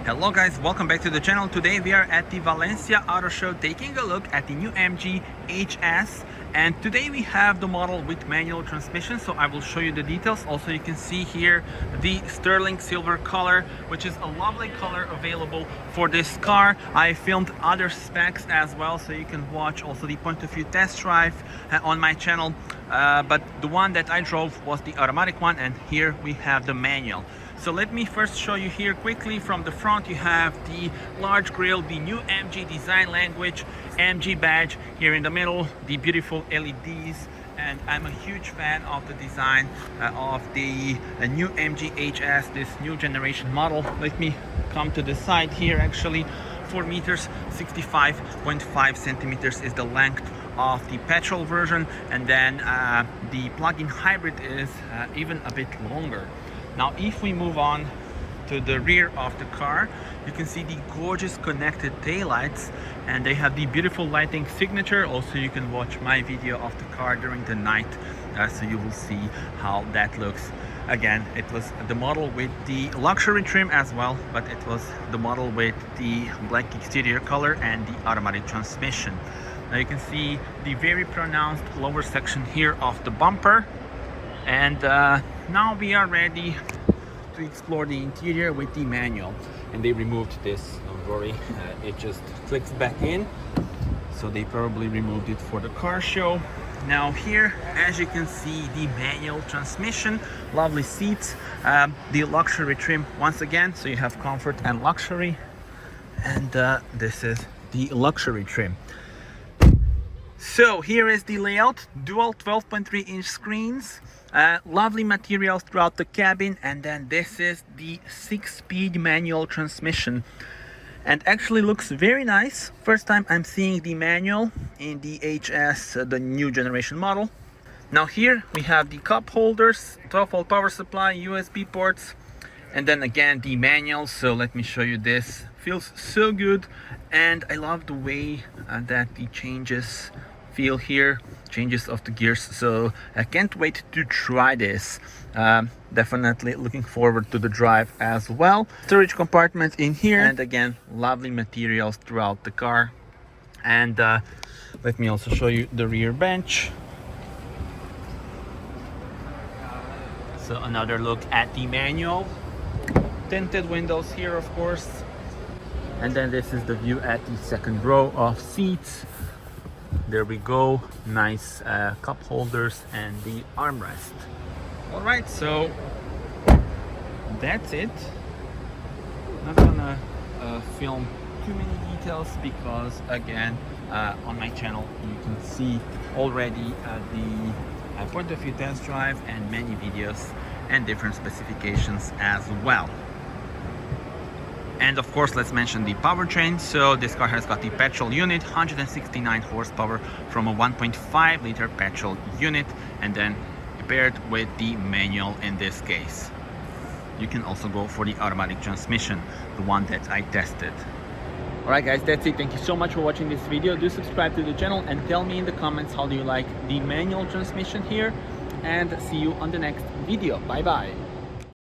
Hello guys, welcome back to the channel. Today we are at the Valencia Auto Show taking a look at the new MG HS, and today we have the model with manual transmission, so I will show you the details. Also, you can see here the sterling silver color, which is a lovely color available for this car. I filmed other specs as well, so you can watch also the point of view test drive on my channel, but the one that I drove was the automatic one, and here we have the manual. So let me first show you here quickly. From the front you have the large grille, the new MG design language, MG badge here in the middle, the beautiful LEDs, and I'm a huge fan of the design of the new MG HS, this new generation model. Let me come to the side here. Actually 4 meters 65.5 centimeters is the length of the petrol version, and then the plug-in hybrid is even a bit longer. Now if we move on to the rear of the car, you can see the gorgeous connected taillights, and they have the beautiful lighting signature. Also, you can watch my video of the car during the night, so you will see how that looks. Again, it was the model with the luxury trim as well, but it was the model with the black exterior color and the automatic transmission. Now you can see the very pronounced lower section here of the bumper, and now we are ready to explore the interior with the manual. And they removed this, don't worry, it just clicks back in, so they probably removed it for the car show. Now here, as you can see, the manual transmission, lovely seats, the luxury trim once again, so you have comfort and luxury, and this is the luxury trim. So here is the layout, dual 12.3-inch screens, lovely materials throughout the cabin, and then this is the 6-speed manual transmission, and actually looks very nice. First time I'm seeing the manual in the HS, the new generation model. Now here we have the cup holders, 12-volt power supply, USB ports, and then again the manual. So let me show you this. Feels so good, and I love the way that the changes feel here, changes of the gears, so I can't wait to try this. Definitely looking forward to the drive as well. Storage compartment in here, and again lovely materials throughout the car. And let me also show you the rear bench. So another look at the manual, tinted windows here of course, and then this is the view at the second row of seats. There we go, nice cup holders and the armrest. All right, so that's it. Not gonna film too many details because again on my channel you can see already the point of view test drive and many videos and different specifications as well. And of course, let's mention the powertrain. So this car has got the petrol unit, 169 horsepower from a 1.5 liter petrol unit, and then paired with the manual in this case. You can also go for the automatic transmission, the one that I tested. Alright guys, that's it. Thank you so much for watching this video. Do subscribe to the channel and tell me in the comments how do you like the manual transmission here, and see you on the next video. Bye bye.